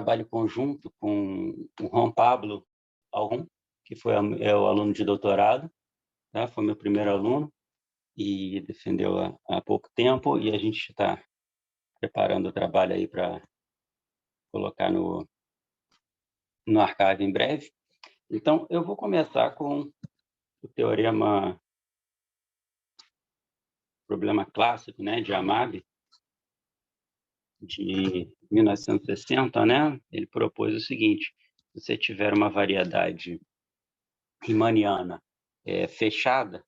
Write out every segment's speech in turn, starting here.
trabalho conjunto com o Juan Pablo Alron, que é o aluno de doutorado, tá? Foi meu primeiro aluno e defendeu há pouco tempo, e a gente está preparando o trabalho aí para colocar no archive em breve. Então, eu vou começar com o problema clássico, né, de Hamab, de 1960, né? Ele propôs o seguinte: se você tiver uma variedade riemanniana fechada,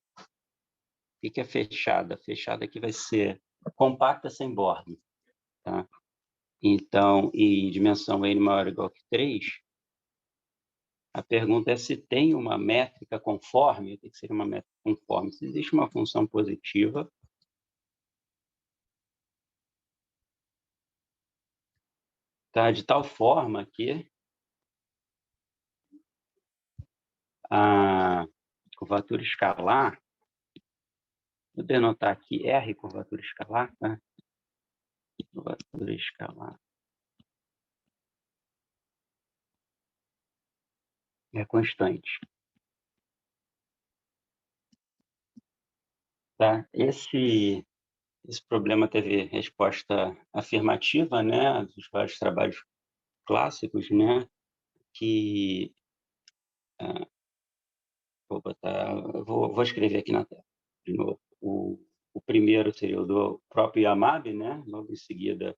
o que é fechada? Fechada que vai ser compacta sem borda, tá? Então, e dimensão n maior ou igual que 3, a pergunta é se tem uma métrica conforme. O que seria uma métrica conforme? Se existe uma função positiva, tá? De tal forma que a curvatura escalar, vou denotar aqui R, curvatura escalar, tá? Curvatura escalar é constante, tá? Esse problema teve resposta afirmativa, né? Dos vários trabalhos clássicos, né? Que vou escrever aqui na tela de novo. O primeiro seria o do próprio Hamab, né? Logo em seguida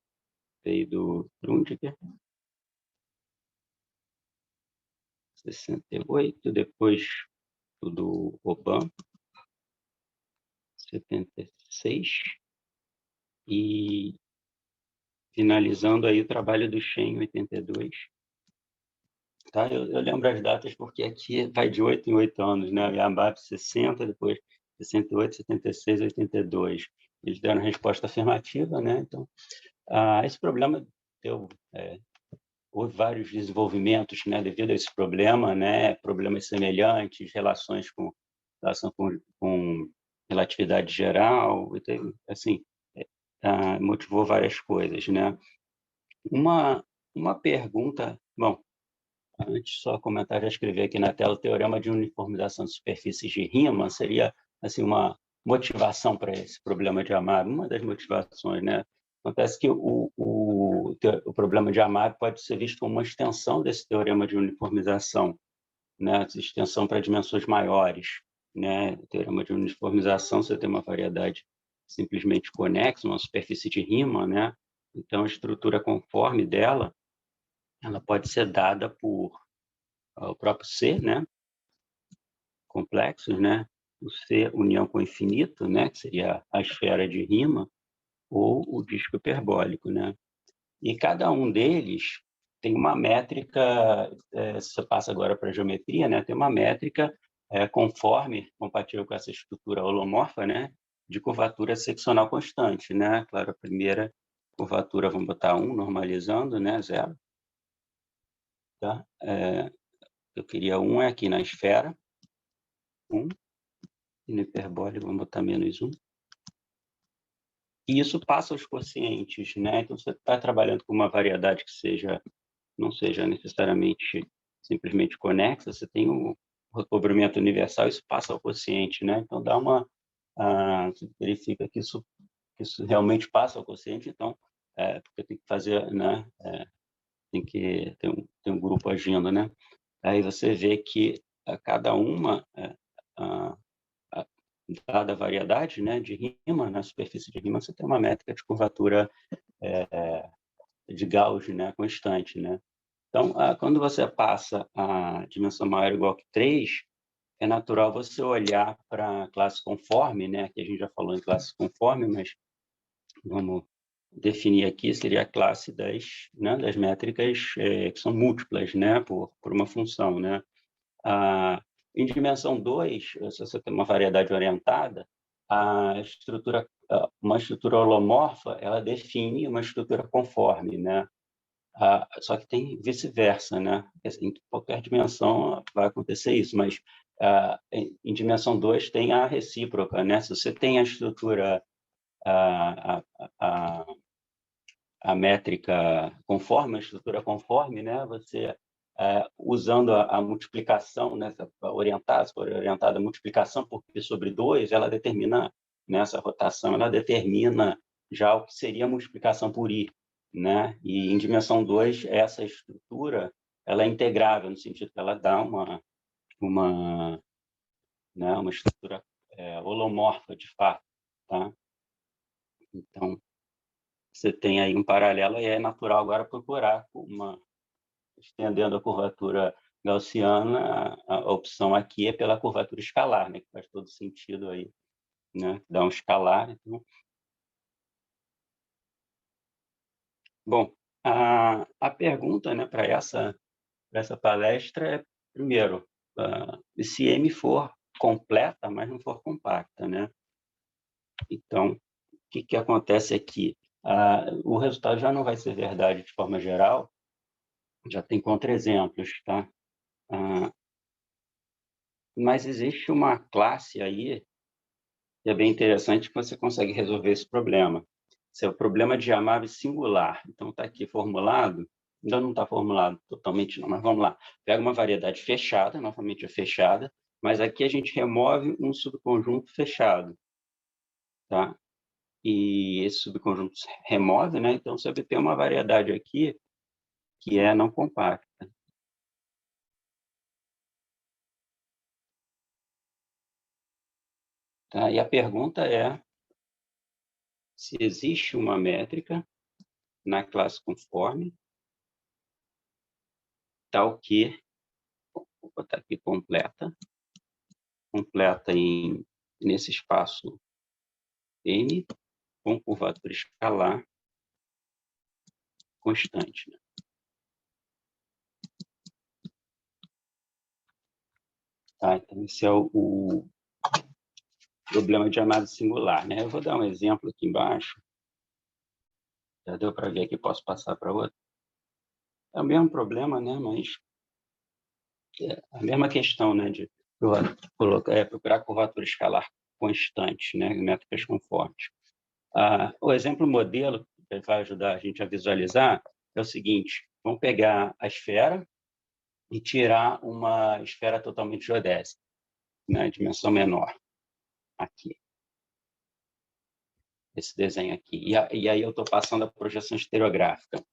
veio do Grundiger, 68, depois o do Oban, 76, e finalizando aí o trabalho do Shen, 82. Tá? Eu lembro as datas porque aqui vai de 8 em 8 anos, né? O Hamab 60, depois 68, 76, 82. Eles deram resposta afirmativa, né? Então, esse problema houve vários desenvolvimentos, né, devido a esse problema, né, problemas semelhantes, relação com relatividade geral, e teve, assim, motivou várias coisas, né? Uma pergunta, bom, antes só comentar, já escrevi aqui na tela, o teorema de uniformização de superfícies de Riemann seria, assim, uma motivação para esse problema de Hamab, uma das motivações, né? Acontece que o problema de Hamab pode ser visto como uma extensão desse teorema de uniformização, né? Extensão para dimensões maiores, né? O teorema de uniformização, você tem uma variedade simplesmente conexa, uma superfície de Riemann, né? Então, a estrutura conforme dela, ela pode ser dada por o próprio C, né? Complexos, né? O C união com o infinito, né? Que seria a esfera de Riemann, ou o disco hiperbólico, né? E cada um deles tem uma métrica, se você passa agora para a geometria, né? Tem uma métrica conforme, compatível com essa estrutura holomorfa, né? De curvatura seccional constante, né? Claro, a primeira curvatura, vamos botar 1, normalizando, né? 0. Tá? Eu queria 1 aqui na esfera, 1, e no hiperbólico, vamos botar -1. E isso passa os quocientes, né? Então, você está trabalhando com uma variedade que não seja necessariamente simplesmente conexa, você tem o recobrimento universal, isso passa ao quociente, né? Então, você verifica que isso realmente passa ao quociente, então, porque tem que fazer, né? Tem que ter um grupo agindo, né? Aí você vê que a cada uma, dada a variedade, né, de Riemann, na superfície de Riemann, você tem uma métrica de curvatura de Gauss, né, constante, né? Então, quando você passa a dimensão maior ou igual que 3, é natural você olhar para a classe conforme, né, que a gente já falou em classe conforme, mas vamos definir aqui, seria a classe das métricas que são múltiplas, né, por uma função, né? Em dimensão 2, se você tem uma variedade orientada, uma estrutura holomorfa, ela define uma estrutura conforme, né? Só que tem vice-versa, né? Em qualquer dimensão vai acontecer isso, mas em dimensão 2 tem a recíproca, né? Se você tem a estrutura, a a métrica conforme, a estrutura conforme, né? Você, usando a multiplicação, né? Se for orientada à multiplicação por π sobre 2, ela determina, nessa rotação, ela determina já o que seria a multiplicação por i, né? E em dimensão 2, essa estrutura ela é integrável, no sentido que ela dá uma estrutura holomorfa, de fato, tá? Então, você tem aí um paralelo e é natural agora procurar estendendo a curvatura gaussiana, a opção aqui é pela curvatura escalar, né? Que faz todo sentido aí, né? Dá um escalar. Então... Bom, a pergunta, né, para essa palestra é, primeiro, se M for completa, mas não for compacta, né? Então, o que acontece aqui? O resultado já não vai ser verdade de forma geral, já tem contra-exemplos, tá? Mas existe uma classe aí que é bem interessante que você consegue resolver esse problema. Esse é o problema de amável singular. Então, está aqui formulado, ainda não está formulado totalmente não, mas vamos lá. Pega uma variedade fechada, novamente é fechada, mas aqui a gente remove um subconjunto fechado, tá? E esse subconjunto se remove, né? Então, você obtém uma variedade aqui que é não compacta. Tá? E a pergunta é se existe uma métrica na classe conforme tal que, vou botar aqui completa nesse espaço N com curvatura escalar constante, né? Tá? Então, esse é o problema de análise singular, né? Eu vou dar um exemplo aqui embaixo. Já deu para ver aqui, posso passar para outro. É o mesmo problema, né? Mas é a mesma questão, né? De procurar curvatura escalar constante, né? Métricas conformes. O exemplo modelo que vai ajudar a gente a visualizar é o seguinte: vamos pegar a esfera e tirar uma esfera totalmente geodésica, né? Dimensão menor, aqui. Esse desenho aqui. E aí eu estou passando a projeção estereográfica.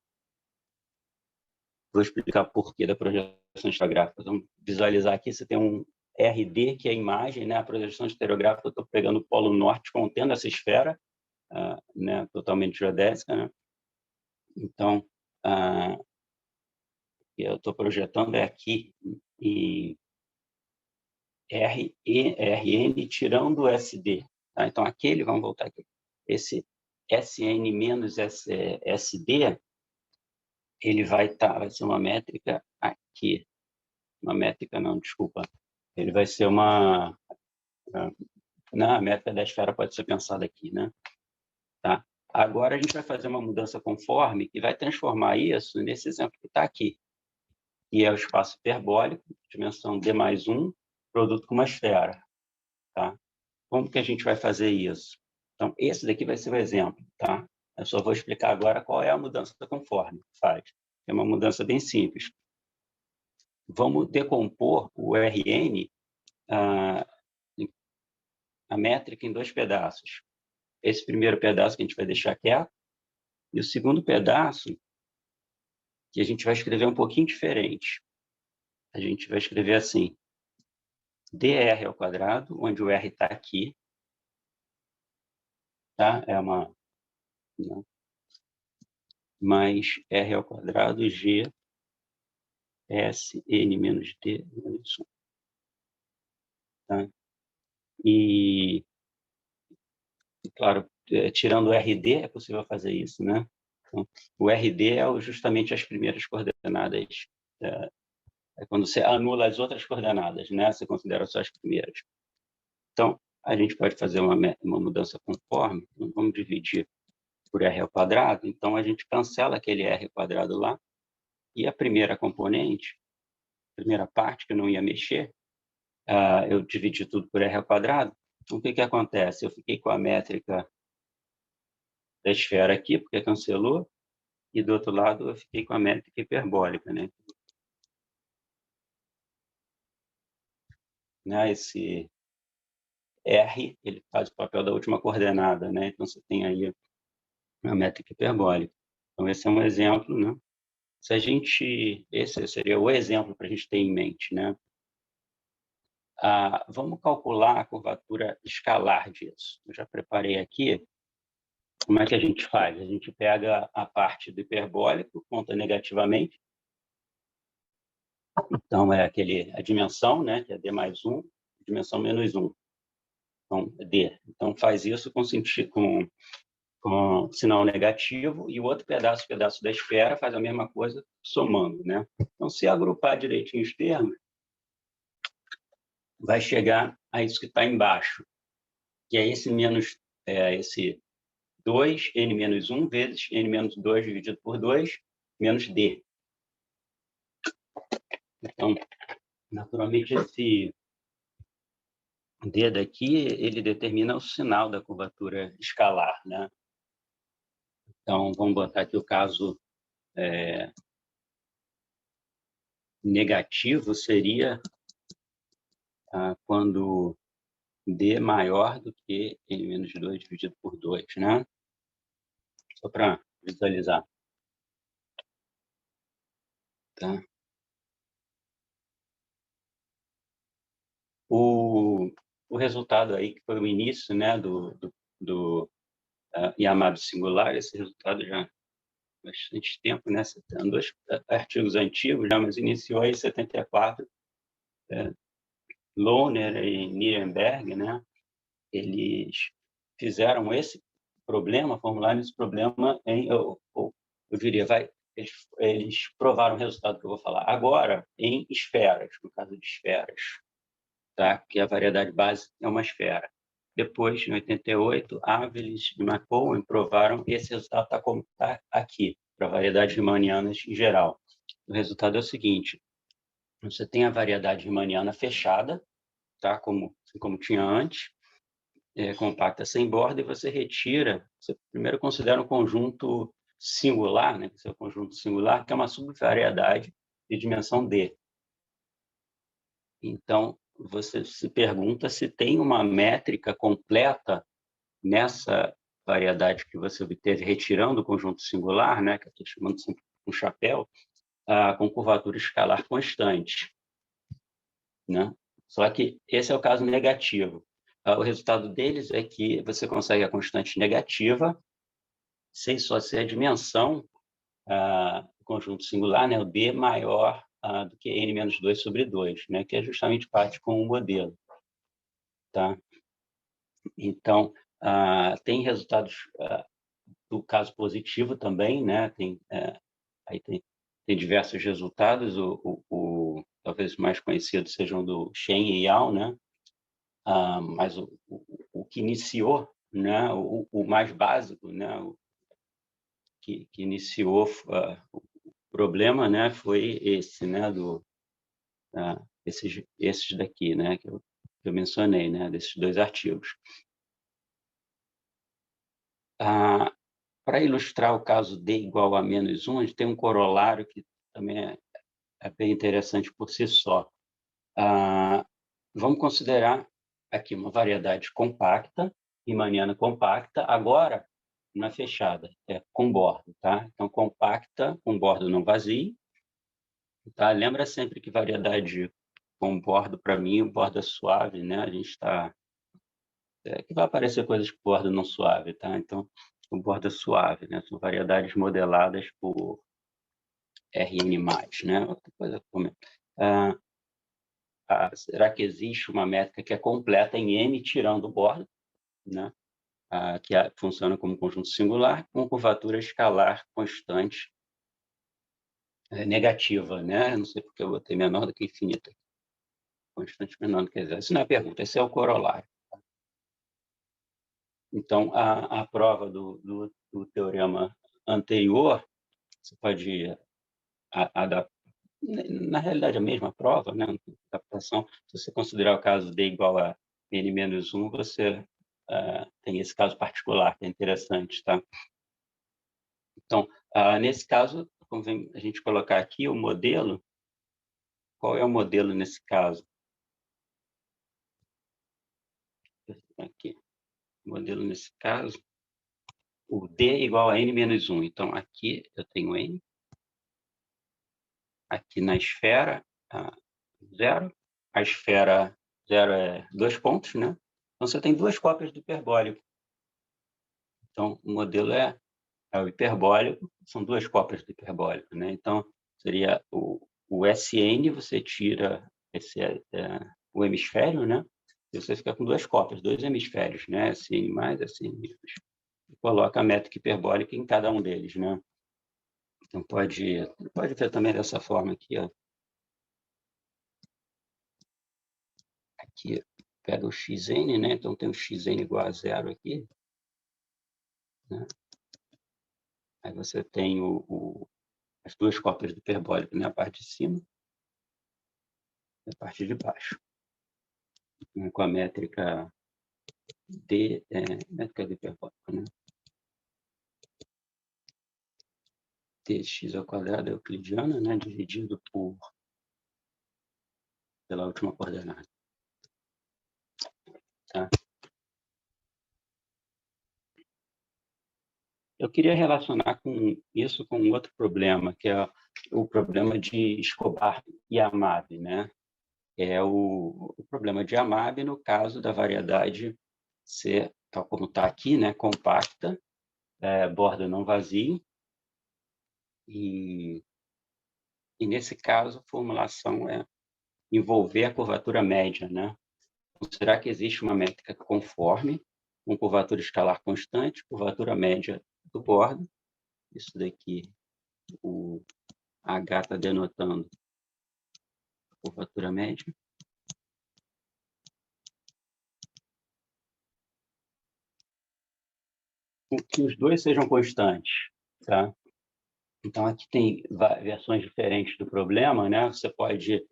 Vou explicar o porquê da projeção estereográfica. Vamos visualizar aqui, você tem um RD, que é a imagem, né? A projeção estereográfica, eu estou pegando o polo norte, contendo essa esfera, né? Totalmente geodésica, né? Então, eu estou projetando aqui e RN tirando o SD. Tá? Então, aquele, vamos voltar aqui, esse SN menos SD, ele vai ser uma métrica aqui. Uma métrica não, desculpa. Ele vai ser não, a métrica da esfera pode ser pensada aqui, né? Tá? Agora, a gente vai fazer uma mudança conforme que vai transformar isso nesse exemplo que está aqui, que é o espaço hiperbólico, dimensão D mais 1, produto com uma esfera. Tá? Como que a gente vai fazer isso? Então, esse daqui vai ser o exemplo. Tá? Eu só vou explicar agora qual é a mudança conforme que faz. É uma mudança bem simples. Vamos decompor o RN, a métrica, em dois pedaços. Esse primeiro pedaço que a gente vai deixar quieto, e o segundo pedaço que a gente vai escrever um pouquinho diferente. A gente vai escrever assim: dr ao quadrado, onde o r está aqui, tá? É uma... Né? Mais r ao quadrado, g, s, n menos d, menos 1. Tá? E, claro, tirando o RD, é possível fazer isso, né? Então, o RD é justamente as primeiras coordenadas. É quando você anula as outras coordenadas, né? Você considera só as primeiras. Então, a gente pode fazer uma mudança conforme. Então, vamos dividir por r ao quadrado. Então, a gente cancela aquele r ao quadrado lá. E a primeira componente, a primeira parte que eu não ia mexer, eu dividi tudo por r ao quadrado. Então, o que acontece? Eu fiquei com a métrica da esfera aqui, porque cancelou, e do outro lado eu fiquei com a métrica hiperbólica, né? Esse R, ele faz o papel da última coordenada, né? Então, você tem aí a métrica hiperbólica. Então, esse é um exemplo, né? Se a gente... Esse seria o exemplo para a gente ter em mente, né? Vamos calcular a curvatura escalar disso. Eu já preparei aqui. Como é que a gente faz? A gente pega a parte do hiperbólico, conta negativamente. Então, é a dimensão, né? Que é D mais 1, dimensão menos 1. Então, D. Então, faz isso com sinal negativo, e o outro pedaço da esfera, faz a mesma coisa somando, né? Então, se agrupar direitinho os termos, vai chegar a isso que está embaixo, que é esse 2n menos 1 vezes n menos 2 dividido por 2, menos d. Então, naturalmente, esse d daqui, ele determina o sinal da curvatura escalar, né? Então, vamos botar aqui o caso negativo, seria quando d maior do que n menos 2 dividido por 2, né? Só para visualizar. Tá? O resultado aí, que foi o início, né, do Yamaha singular, esse resultado já há bastante tempo, né? Tem dois artigos antigos, já, mas iniciou aí em 74, Lohner e Nirenberg, né? Eles fizeram esse problema, formularam esse problema eu diria, eles provaram o resultado que eu vou falar agora em esferas, no caso de esferas, tá? Que a variedade base é uma esfera. Depois, em 88, Aviles e McCowan provaram que esse resultado está como está aqui, para variedades riemannianas em geral. O resultado é o seguinte: você tem a variedade riemanniana fechada, tá? Como tinha antes, compacta sem borda, e você retira, você primeiro considera um conjunto singular, né, que é o conjunto singular, que é uma subvariedade de dimensão D. Então, você se pergunta se tem uma métrica completa nessa variedade que você obteve retirando o conjunto singular, né, que eu estou chamando sempre um chapéu, com curvatura escalar constante, né? Só que esse é o caso negativo. O resultado deles é que você consegue a constante negativa sem só ser a dimensão do conjunto singular, né, o D maior do que n menos 2 sobre 2, né, que é justamente parte com o modelo. Tá? Então, tem resultados do caso positivo também, né? Aí tem diversos resultados, talvez os mais conhecidos sejam do Shen e Yao, né? Mas o que iniciou, né? O mais básico, né? Que iniciou o problema, né? Foi esse, né? Esses daqui, né? Que eu mencionei, né? Desses dois artigos. Para ilustrar o caso D igual a menos 1, a gente tem um corolário que também é bem interessante por si só. Vamos considerar aqui uma variedade compacta, riemanniana compacta, agora não é fechada, é com bordo, tá? Então, compacta com bordo não vazio, tá? Lembra sempre que variedade com bordo, para mim, o bordo é suave, né? A gente está... que vai aparecer coisas com bordo não suave, tá? Então, o bordo é suave, né? São variedades modeladas por Rn+, né? Outra coisa que eu comento. Será que existe uma métrica que é completa em M, tirando o bordo, né? Que funciona como conjunto singular, com curvatura escalar constante negativa, né? Não sei porque eu botei menor do que infinita. Constante menor do que zero. Isso não é a pergunta, esse é o corolário. Então, a prova do teorema anterior, você pode adaptar, na realidade, a mesma prova, né? Adaptação, se você considerar o caso D igual a n menos 1, você tem esse caso particular, que é interessante, tá? Então, Nesse caso, convém a gente colocar aqui o modelo. Qual é o modelo nesse caso? Aqui. O modelo nesse caso, o D igual a N menos 1. Então, aqui eu tenho N. Aqui na esfera, 0. A esfera 0 é 2 pontos, né? Então, você tem 2 cópias do hiperbólico. Então, o modelo é o hiperbólico, são 2 cópias do hiperbólico, né? Então, seria o SN, você tira o hemisfério, né? E você fica com 2 cópias, 2 hemisférios, né? SN mais, SN menos. E coloca a métrica hiperbólica em cada um deles, né? Então, pode ver também dessa forma aqui, ó. Aqui, pega o xn, né? Então, tem o xn igual a 0 aqui, né? Aí você tem as 2 cópias do hiperbólico, né? A parte de cima e a parte de baixo, né? Com a métrica métrica do hiperbólico, né? Dx ao quadrado é euclidiana, né? Dividido pela última coordenada. Tá? Eu queria relacionar isso com outro problema, que é o problema de Escobar e Amab, né? É o problema de Amab no caso da variedade ser, tal como está aqui, né? Compacta, borda não vazio, e nesse caso a formulação é envolver a curvatura média, né? Então, será que existe uma métrica conforme, com curvatura escalar constante, curvatura média do bordo? Isso daqui, o H está denotando a curvatura média. Que os dois sejam constantes, tá? Então, aqui tem versões diferentes do problema, né? Você pode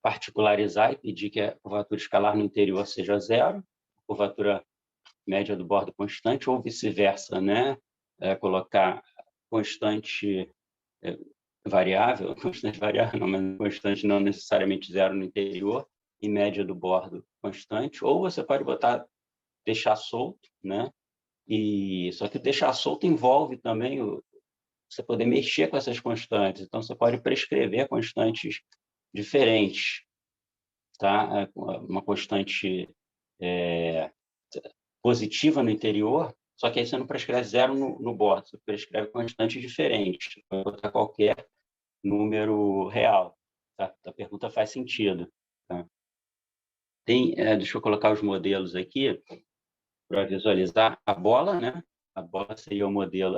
particularizar e pedir que a curvatura escalar no interior seja 0, a curvatura média do bordo constante, ou vice-versa, né? Colocar constante variável, constante variável não, mas constante não necessariamente 0 no interior, e média do bordo constante, ou você pode deixar solto, né? Só que deixar solto envolve também você poder mexer com essas constantes. Então, você pode prescrever constantes diferentes, tá? Uma constante positiva no interior, só que aí você não prescreve 0 no bordo, você prescreve constantes diferentes, pode botar qualquer número real. Tá? A pergunta faz sentido. Tá? Deixa eu colocar os modelos aqui para visualizar a bola, né? A bola seria o modelo.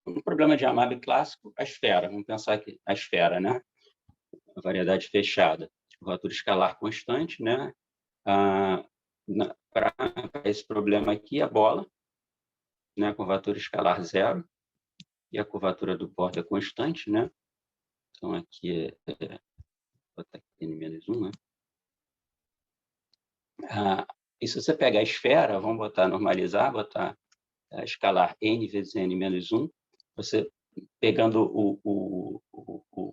Um problema de Amab clássico, a esfera. Vamos pensar aqui, a esfera, né? A variedade fechada, curvatura escalar constante, né? Para esse problema aqui, a bola, né? Curvatura escalar 0 e a curvatura do bordo é constante, né? Então, aqui vou botar aqui N-1, né? E se você pegar a esfera, vamos normalizar, botar escalar N vezes N-1, você pegando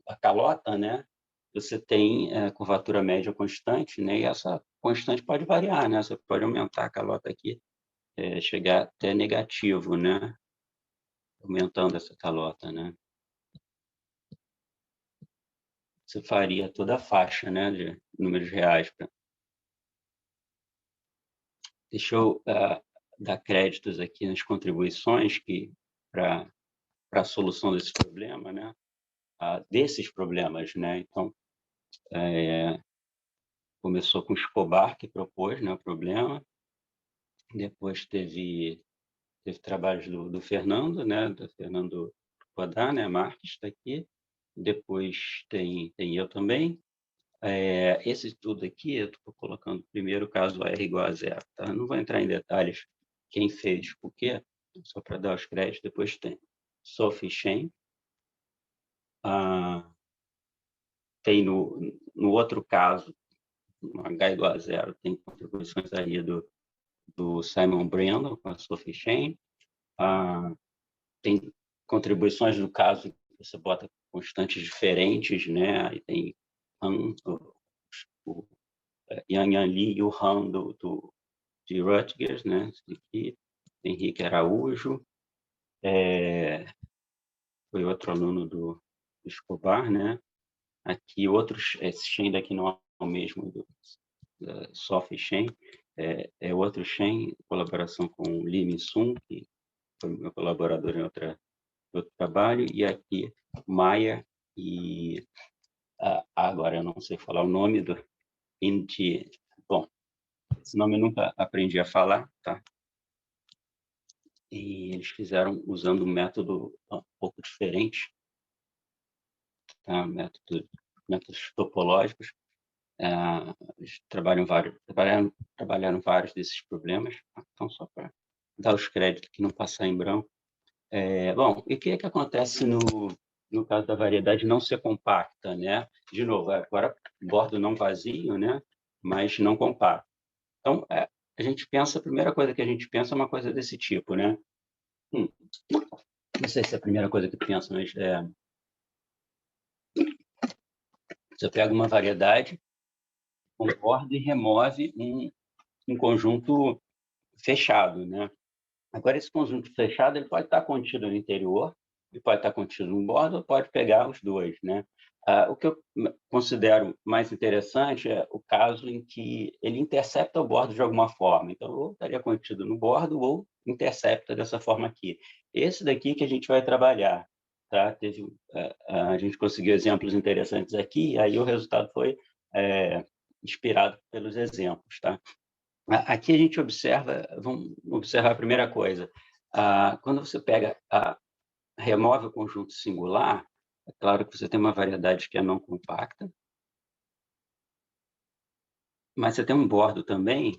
a calota, né? Você tem curvatura média constante, né? E essa constante pode variar, né? Você pode aumentar a calota aqui, chegar até negativo, né? Aumentando essa calota, né? Você faria toda a faixa, né? De números reais. Deixa eu dar créditos aqui nas contribuições para a solução desse problema, né? Desses problemas, né? Então, começou com Escobar, que propôs, né, o problema. Depois teve trabalhos do Fernando, né, do Fernando Godá, né, Marques está aqui. Depois tem eu também. Esse tudo aqui, eu estou colocando primeiro o caso R igual a 0. Tá? Não vou entrar em detalhes quem fez, por quê, só para dar os créditos. Depois tem Sophie Chen. Tem no outro caso, no H igual a 0, tem contribuições aí do Simon Brandon com a Sophie Chen. Tem contribuições do caso, você bota constantes diferentes, né? Aí tem Han, o Yang Yan Li e o Han de Rutgers, né? Aqui, Henrique Araújo, foi outro aluno do Escobar, né? Aqui outros, esse Shen daqui não é o mesmo do Sophie Shen, é outro Shen, colaboração com Lee Min-sung, que foi meu colaborador em outro trabalho, e aqui Maia e agora eu não sei falar o nome do Inti. Bom, esse nome eu nunca aprendi a falar, tá? E eles fizeram usando um método um pouco diferente, tá? Métodos topológicos. Eles trabalharam vários desses problemas. Então, só para dar os créditos que não passar em branco. Bom, e o que é que acontece no caso da variedade não ser compacta, né? De novo, agora bordo não vazio, né? Mas não compacto. Então, a gente pensa, a primeira coisa que a gente pensa é uma coisa desse tipo, né? Não sei se é a primeira coisa que pensa, mas você pega uma variedade, concorda e remove um conjunto fechado, né? Agora, esse conjunto fechado ele pode estar contido no interior, ele pode estar contido no bordo, ou pode pegar os dois, né? O que eu considero mais interessante é o caso em que ele intercepta o bordo de alguma forma. Então, ou estaria contido no bordo, ou intercepta dessa forma aqui. Esse daqui que a gente vai trabalhar, tá? A gente conseguiu exemplos interessantes aqui, e aí o resultado foi inspirado pelos exemplos, tá? Aqui a gente observa, vamos observar a primeira coisa. Quando você remove o conjunto singular, é claro que você tem uma variedade que é não compacta, mas você tem um bordo também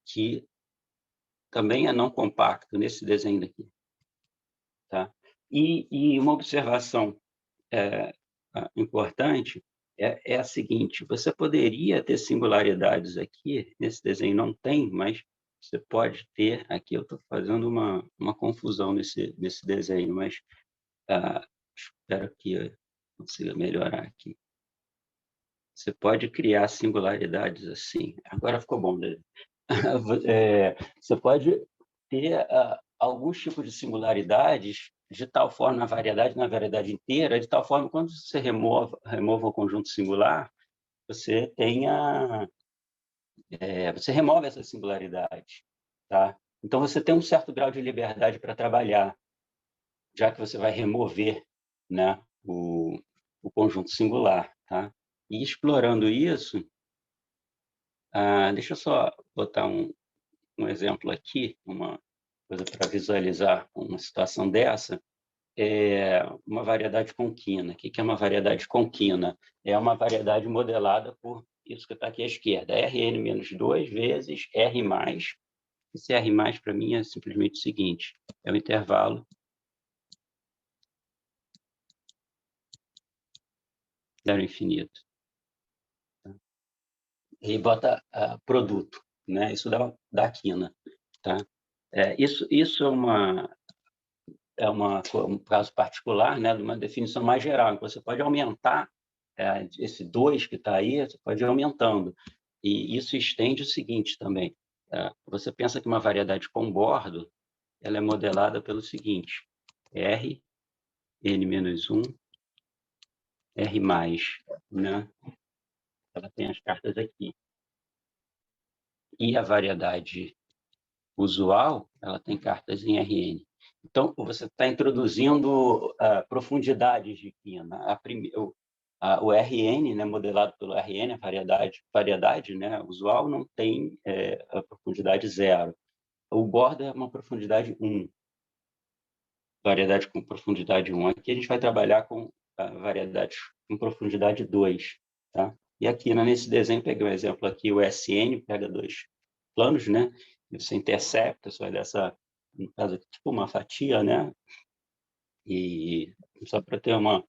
que também é não compacto nesse desenho daqui, tá? E uma observação importante é a seguinte: você poderia ter singularidades aqui, nesse desenho não tem, mas você pode ter, aqui eu estou fazendo uma confusão nesse desenho, mas espero que eu consiga melhorar aqui. Você pode criar singularidades assim. Agora ficou bom, né? Você pode ter alguns tipos de singularidades de tal forma na variedade inteira, de tal forma que quando você remova o conjunto singular, você você remove essa singularidade, tá? Então você tem um certo grau de liberdade para trabalhar, já que você vai remover, né, o conjunto singular, tá? E explorando isso, deixa eu só botar um exemplo aqui, uma coisa para visualizar uma situação dessa. Uma variedade conquina. O que é uma variedade conquina? É uma variedade modelada por isso que está aqui à esquerda, Rn-2 vezes R+. Esse R+, para mim, é simplesmente o seguinte, é o intervalo zero infinito. E bota produto, né? Isso dá quina, tá? Isso é um caso particular, né, de uma definição mais geral, em que você pode aumentar esse 2 que está aí, você pode ir aumentando. E isso estende o seguinte também, você pensa que uma variedade com bordo, ela é modelada pelo seguinte, R, N-1, R+, né? Ela tem as cartas aqui. E a variedade usual, ela tem cartas em Rn. Então, você está introduzindo profundidades de quina. O Rn, né, modelado pelo Rn, a variedade né, usual, não tem a profundidade 0. O borda é uma profundidade 1. Variedade com profundidade 1. Aqui a gente vai trabalhar com variedades com profundidade 2. Tá? E aqui, nesse desenho, peguei um exemplo aqui, o Sn, pega dois planos, né? E você intercepta, você vai dessa, no caso aqui, tipo uma fatia, né? E só para ter uma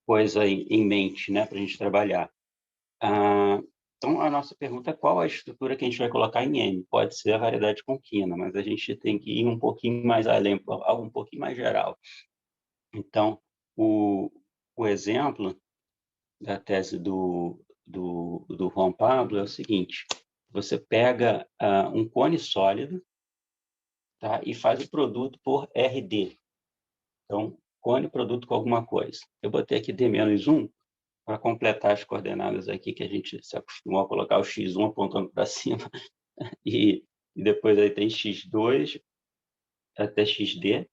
coisa em mente, né? Para a gente trabalhar. Então, a nossa pergunta é qual a estrutura que a gente vai colocar em M? Pode ser a variedade com quina, mas a gente tem que ir um pouquinho mais além, algo um pouquinho mais geral. Então, o exemplo da tese do Juan Pablo é o seguinte: você pega um cone sólido, tá, e faz o produto por RD. Então, cone produto com alguma coisa. Eu botei aqui D-1 para completar as coordenadas aqui, que a gente se acostumou a colocar o X1 apontando para cima, e depois aí tem X2 até XD.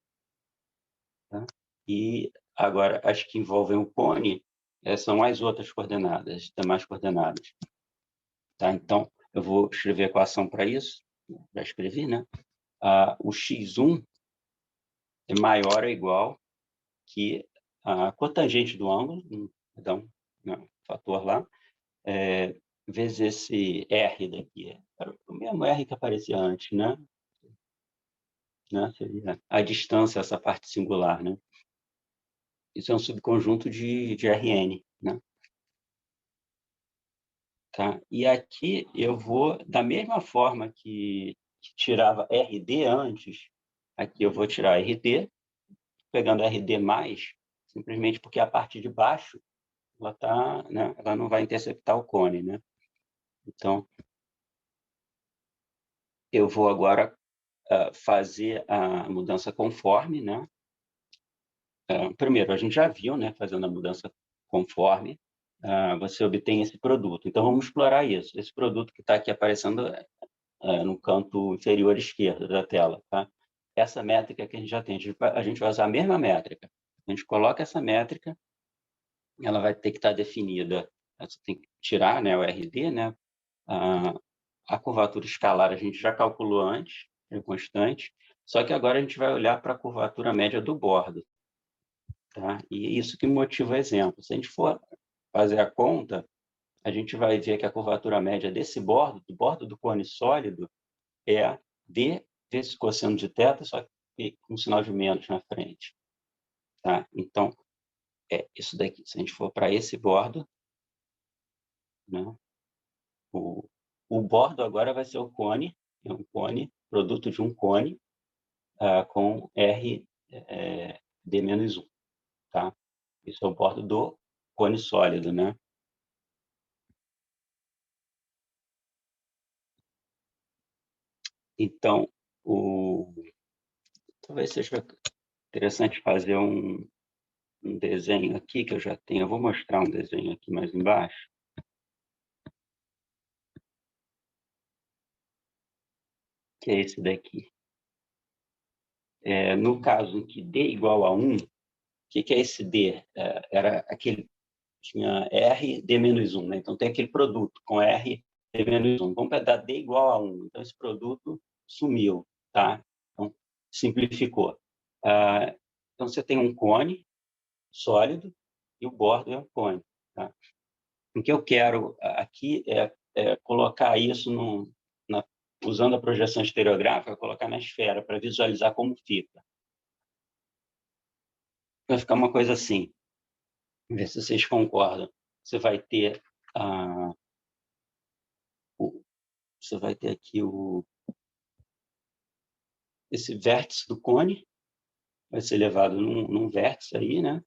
Tá? E agora, as que envolvem o cone são as outras coordenadas, as demais coordenadas. Tá? Então, eu vou escrever a equação para isso. Já escrevi, né? O X1 é maior ou igual que a cotangente do ângulo, então, o fator lá, vezes esse R daqui. Era o mesmo R que aparecia antes, né? Seria a distância, essa parte singular, né? Isso é um subconjunto de Rn, né? Tá? E aqui eu vou, da mesma forma que tirava RD antes, aqui eu vou tirar RD, pegando RD mais, simplesmente porque a parte de baixo ela tá, né, ela não vai interceptar o cone, né? Então, eu vou agora fazer a mudança conforme, né? Primeiro, a gente já viu, né, fazendo a mudança conforme, você obtém esse produto. Então, vamos explorar isso. Esse produto que está aqui aparecendo no canto inferior esquerdo da tela. Tá? Essa métrica que a gente já tem, a gente vai usar a mesma métrica. A gente coloca essa métrica, ela vai ter que estar definida, você tem que tirar, né, o RD, né? A curvatura escalar a gente já calculou antes, é constante, só que agora a gente vai olhar para a curvatura média do bordo. Tá? E é isso que motiva o exemplo. Se a gente for fazer a conta, a gente vai ver que a curvatura média desse bordo, do bordo do cone sólido, é D vezes cosseno de θ, só que com um sinal de menos na frente. Tá? Então, é isso daqui. Se a gente for para esse bordo, né? O bordo agora vai ser o cone, é um cone, produto de um cone com R D-1. Tá? Isso é o bordo do cone sólido, né? Então, talvez seja interessante fazer um desenho aqui que eu já tenho. Eu vou mostrar um desenho aqui mais embaixo. Que é esse daqui. No caso em que D igual a 1, o que é esse D? Era aquele, tinha R, D-1, né? Então tem aquele produto com R, D-1. Vamos pegar D igual a 1. Então esse produto sumiu, tá? Então simplificou. Então você tem um cone sólido e o bordo é um cone, tá? O que eu quero aqui é colocar isso usando a projeção estereográfica, colocar na esfera para visualizar como fica. Vai ficar uma coisa assim. Ver se vocês concordam. Você vai ter aqui esse vértice do cone, vai ser levado num vértice aí, né?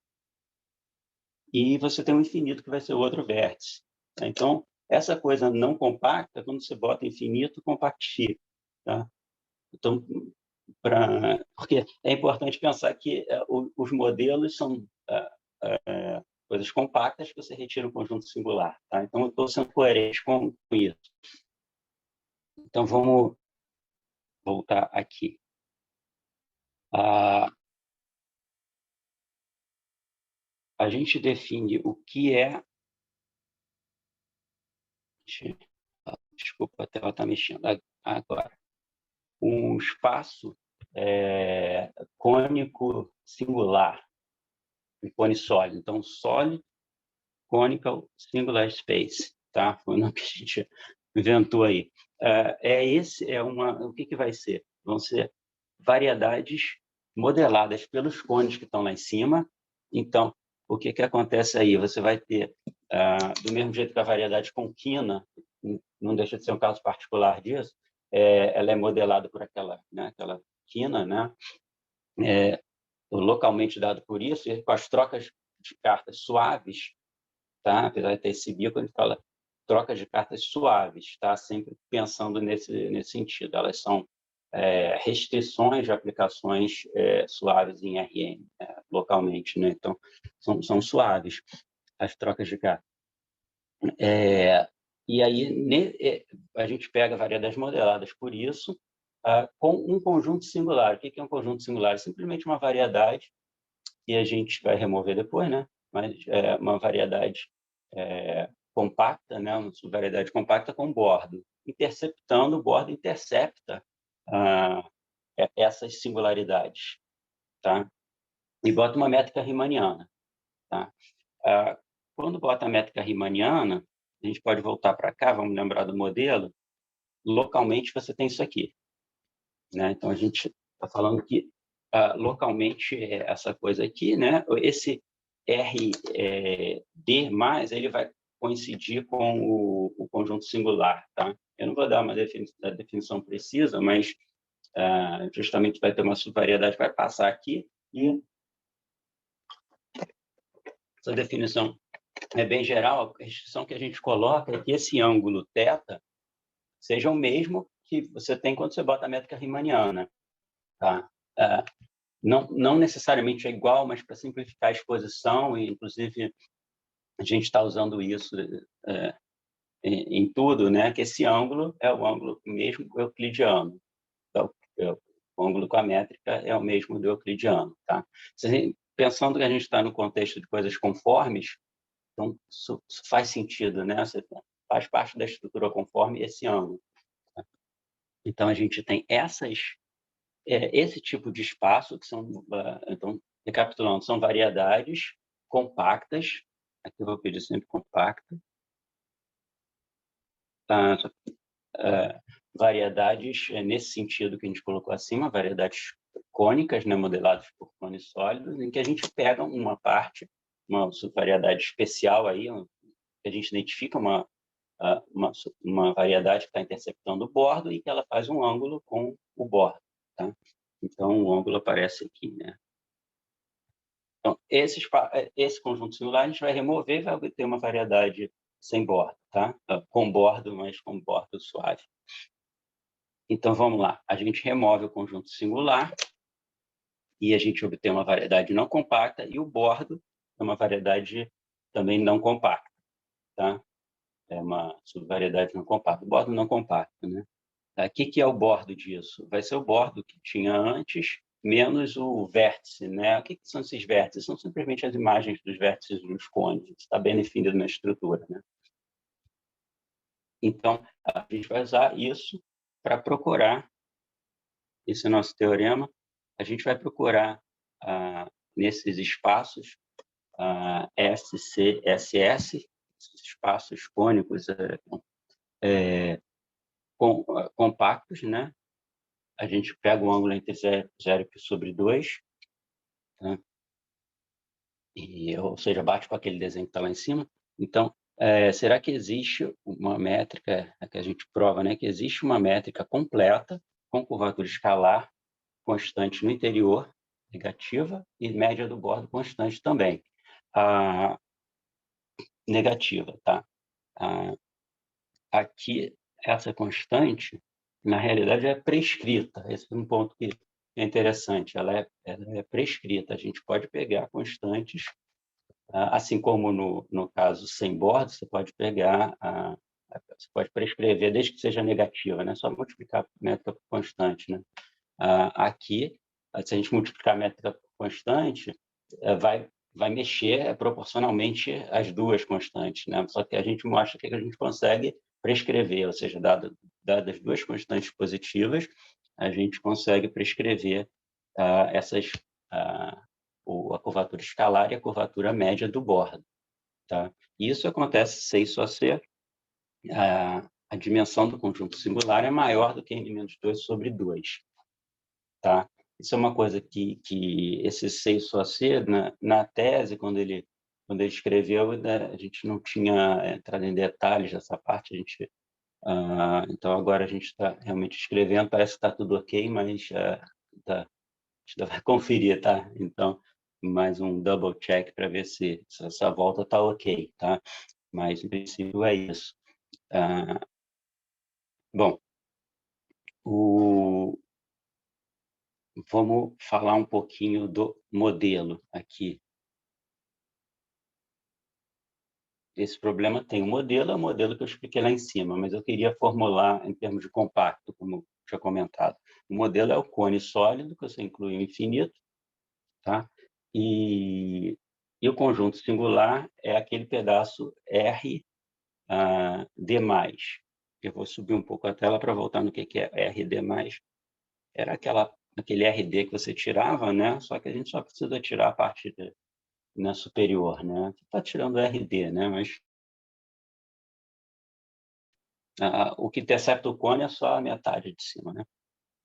E você tem um infinito que vai ser o outro vértice. Tá? Então, essa coisa não compacta, quando você bota infinito, compactifica. Tá? Então, porque é importante pensar que os modelos são coisas compactas que você retira um conjunto singular. Tá? Então, eu estou sendo coerente com isso. Então, vamos voltar aqui. A gente define o que é... Desculpa, a tela está mexendo agora. Um espaço cônico singular, um cone sólido. Então, solid conical singular space, tá? Foi o nome que a gente inventou aí. O que vai ser? Vão ser variedades modeladas pelos cones que estão lá em cima. Então, o que acontece aí? Você vai ter, do mesmo jeito que a variedade com quina, não deixa de ser um caso particular disso, ela é modelada por aquela quina, né? Localmente dado por isso, e com as trocas de cartas suaves, tá? Apesar de ter esse bico, a gente fala troca de cartas suaves, tá? Sempre pensando nesse sentido. Elas são restrições de aplicações suaves em RM, localmente, né? Então, são suaves as trocas de cartas. E aí, a gente pega variedades modeladas por isso, com um conjunto singular. O que é um conjunto singular? É simplesmente uma variedade que a gente vai remover depois, né? Mas é uma variedade compacta, né? Uma subvariedade compacta com bordo. Interceptando, o bordo intercepta essas singularidades, tá? E bota uma métrica riemanniana, tá? Quando bota a métrica riemanniana, a gente pode voltar para cá, vamos lembrar do modelo, localmente você tem isso aqui, né? Então, a gente está falando que localmente essa coisa aqui, né? Esse RD+, ele vai coincidir com o conjunto singular, tá? Eu não vou dar uma definição precisa, mas justamente vai ter uma subvariedade que vai passar aqui e essa definição é bem geral. A restrição que a gente coloca é que esse ângulo θ seja o mesmo que você tem quando você bota a métrica riemanniana, tá? Não necessariamente é igual, mas para simplificar a exposição, e inclusive a gente está usando isso em tudo, né? Que esse ângulo é o ângulo mesmo euclidiano. Então, o ângulo com a métrica é o mesmo do euclidiano, tá? Pensando que a gente está no contexto de coisas conformes, então isso faz sentido, né? Faz parte da estrutura conforme esse ângulo. Tá? Então, a gente tem esse tipo de espaço, que são, então, recapitulando, são variedades compactas, aqui eu vou pedir sempre compacta, variedades nesse sentido que a gente colocou acima, variedades cônicas, né, modeladas por cones sólidos, em que a gente pega uma parte, uma subvariedade especial aí, que a gente identifica uma variedade que está interceptando o bordo e que ela faz um ângulo com o bordo, tá? Então, o ângulo aparece aqui, né? Então, esse conjunto singular a gente vai remover e vai obter uma variedade sem bordo, tá? Com bordo, mas com bordo suave. Então, vamos lá. A gente remove o conjunto singular e a gente obtém uma variedade não compacta, e o bordo é uma variedade também não compacta, tá? É uma subvariedade não compacta. O bordo não compacto, né? O que é o bordo disso? Vai ser o bordo que tinha antes, menos o vértice, né? O que são esses vértices? São simplesmente as imagens dos vértices dos cones. Isso está bem definido na estrutura, né? Então, a gente vai usar isso para procurar, esse é o nosso teorema, a gente vai procurar nesses espaços SC, SS, espaços cônicos compactos, né? A gente pega o ângulo entre 0 e sobre 2, tá? Ou seja, bate com aquele desenho que está lá em cima. Então, será que existe uma métrica, que a gente prova, né, que existe uma métrica completa com curvatura escalar constante no interior, negativa, e média do bordo constante também, negativa, tá? Aqui, essa constante, na realidade, é prescrita. Esse é um ponto que é interessante. Ela é prescrita. A gente pode pegar constantes, assim como no caso sem bordo, você pode pegar, você pode prescrever desde que seja negativa, né? Só multiplicar a métrica por constante, né? Aqui, se a gente multiplicar a métrica por constante, vai mexer proporcionalmente as duas constantes, né? Só que a gente mostra que a gente consegue prescrever, ou seja, dadas duas constantes positivas, a gente consegue prescrever a curvatura escalar e a curvatura média do bordo, tá? Isso acontece se isso só ser a dimensão do conjunto singular é maior do que n-2/2, tá? Isso é uma coisa que esse 6 só ser, na tese, quando ele escreveu, né, a gente não tinha entrado em detalhes dessa parte, a gente Então, agora a gente está realmente escrevendo, parece que está tudo ok, mas tá, a gente ainda vai conferir, tá? Então, mais um double check para ver se essa volta está ok, tá? Mas, em princípio, é isso. Bom, vamos falar um pouquinho do modelo aqui. Esse problema tem um modelo, é o modelo que eu expliquei lá em cima, mas eu queria formular em termos de compacto, como eu tinha comentado. O modelo é o cone sólido, que você inclui o infinito, tá? E o conjunto singular é aquele pedaço R D+. Eu vou subir um pouco a tela para voltar no que é RD+. Era aquele RD que você tirava, né? Só que a gente só precisa tirar a parte né, superior, né? Você está tirando RD, né? Mas o que intercepta o cone é só a metade de cima, né?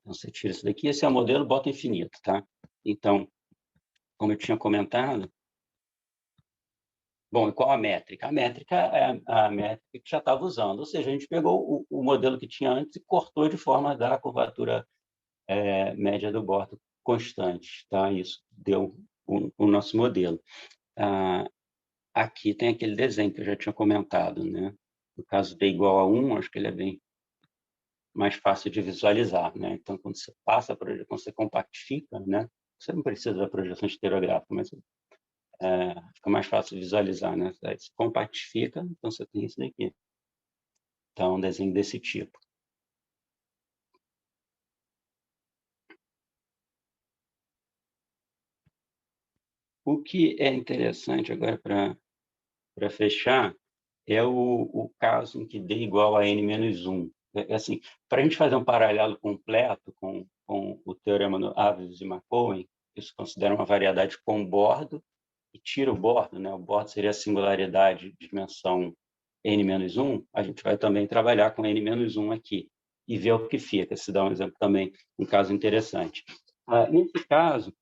Então, você tira isso daqui, esse é o modelo, bota infinito, tá? Então, como eu tinha comentado, bom, e qual a métrica? A métrica é a métrica que já estava usando, ou seja, a gente pegou o modelo que tinha antes e cortou de forma a dar a curvatura média do bordo constante, tá? Isso deu o nosso modelo. Aqui tem aquele desenho que eu já tinha comentado, né? No caso d igual a 1, acho que ele é bem mais fácil de visualizar, né? Então, quando você passa quando você compactifica, né? Você não precisa da projeção estereográfica, mas fica mais fácil de visualizar, né? Aí você compactifica, então você tem isso daqui. Então, um desenho desse tipo. O que é interessante agora para fechar é o caso em que d igual a n-1. Assim, para a gente fazer um paralelo completo com o teorema do Aves e McCohen, isso considera uma variedade com bordo e tira o bordo, né? O bordo seria a singularidade de dimensão n-1, a gente vai também trabalhar com n-1 aqui e ver o que fica. Se dá um exemplo também, um caso interessante. Nesse caso,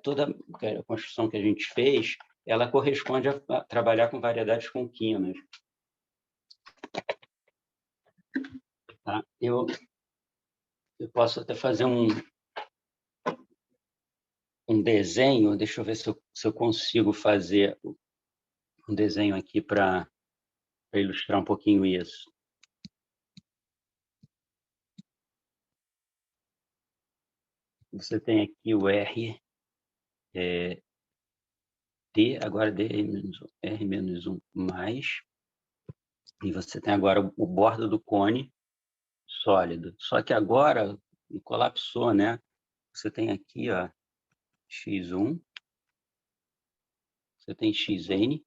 toda a construção que a gente fez, ela corresponde a trabalhar com variedades contínuas. Tá? Eu posso até fazer um desenho, deixa eu ver se eu consigo fazer um desenho aqui para ilustrar um pouquinho isso. Você tem aqui o R, D, agora D, R-1 mais, e você tem agora o bordo do cone sólido. Só que agora colapsou, né? Você tem aqui, ó, X1, você tem Xn,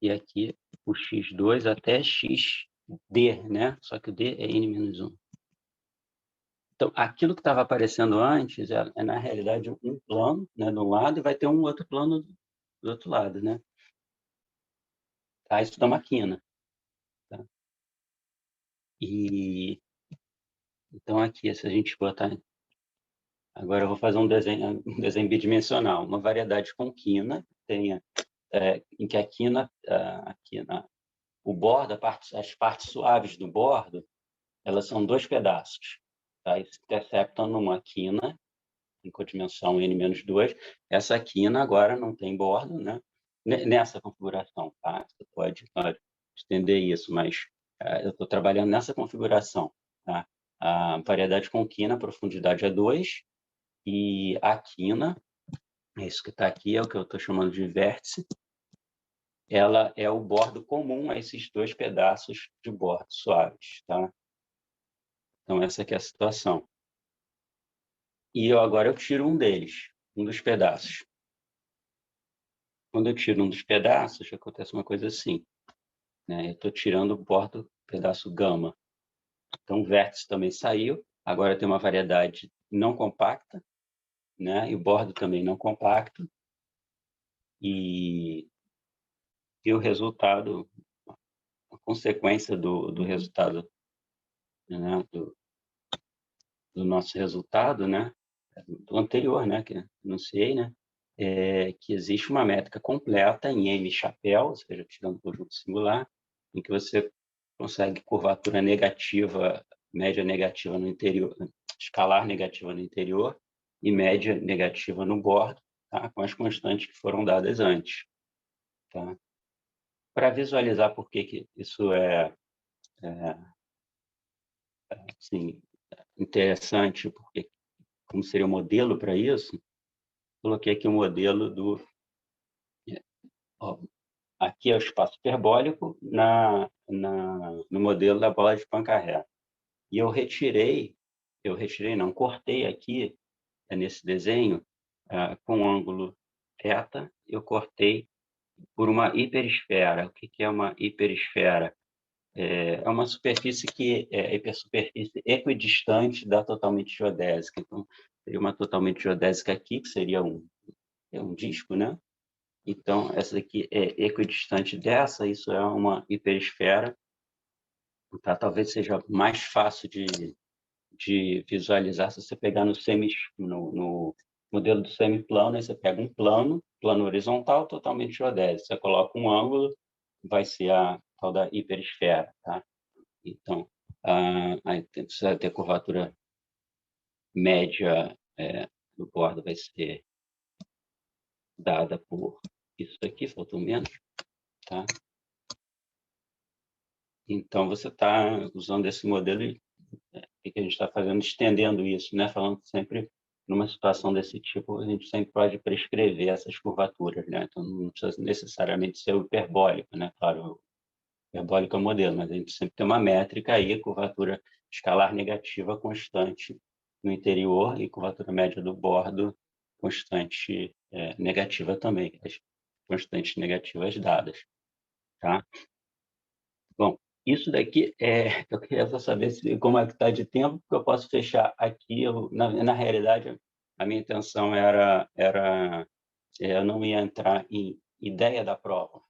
e aqui o X2 até XD, né? Só que o D é N-1. Então, aquilo que estava aparecendo antes na realidade, um plano, né, de um lado, e vai ter um outro plano do outro lado, né? Tá? Isso da máquina. Tá? E, então, aqui, se a gente botar... Agora, eu vou fazer um desenho bidimensional. Uma variedade com quina, em que o bordo, as partes suaves do bordo, elas são dois pedaços. Tá? Eles se interceptam numa quina, em codimensão n-2. Essa quina agora não tem bordo, né? Nessa configuração, tá? Você pode estender isso, mas eu estou trabalhando nessa configuração, tá? A variedade com quina, a profundidade é 2, e a quina, é isso que está aqui, é o que eu estou chamando de vértice, ela é o bordo comum a esses dois pedaços de bordo suaves, tá? Então, essa aqui é a situação. E agora eu tiro um deles, um dos pedaços. Quando eu tiro um dos pedaços, acontece uma coisa assim, né? Eu estou tirando o bordo, pedaço gama. Então, o vértice também saiu. Agora tem uma variedade não compacta, né? E o bordo também não compacto. E o resultado, a consequência do resultado, né? Do nosso resultado, né? Do anterior, né? Que anunciei, né? Que existe uma métrica completa em M chapéu, ou seja, tirando o conjunto singular, em que você consegue curvatura negativa, média negativa no interior, escalar negativa no interior e média negativa no bordo, tá? Com as constantes que foram dadas antes, tá? Para visualizar por que isso assim, interessante, porque como seria o modelo para isso, coloquei aqui o modelo do... Ó, aqui é o espaço hiperbólico no modelo da bola de Poincare. E não, cortei aqui, nesse desenho, com um ângulo θ, eu cortei por uma hiperesfera. O que é uma hiperesfera? É uma superfície que é hipersuperfície equidistante da totalmente geodésica. Então, seria uma totalmente geodésica aqui, que seria um disco, né? Então, essa daqui é equidistante dessa, isso é uma hiperesfera. Tá? Talvez seja mais fácil de visualizar se você pegar no modelo do semiplano, aí você pega um plano horizontal totalmente geodésico. Você coloca um ângulo, vai ser a tal da hiperesfera. Tá? Então, aí precisa ter curvatura média do bordo, vai ser dada por isso aqui, faltou menos. Tá? Então, você está usando esse modelo e o que a gente está fazendo? Estendendo isso, né? Falando sempre numa situação desse tipo, a gente sempre pode prescrever essas curvaturas, né? Então, não precisa necessariamente ser o hiperbólico, né? Claro, o hiperbólico é o modelo, mas a gente sempre tem uma métrica aí, curvatura escalar negativa constante no interior e curvatura média do bordo constante negativa também, as constantes negativas dadas, tá? Bom, isso daqui eu queria só saber como é que está de tempo, porque eu posso fechar aqui. Na realidade, a minha intenção era eu não ia entrar em ideia da prova,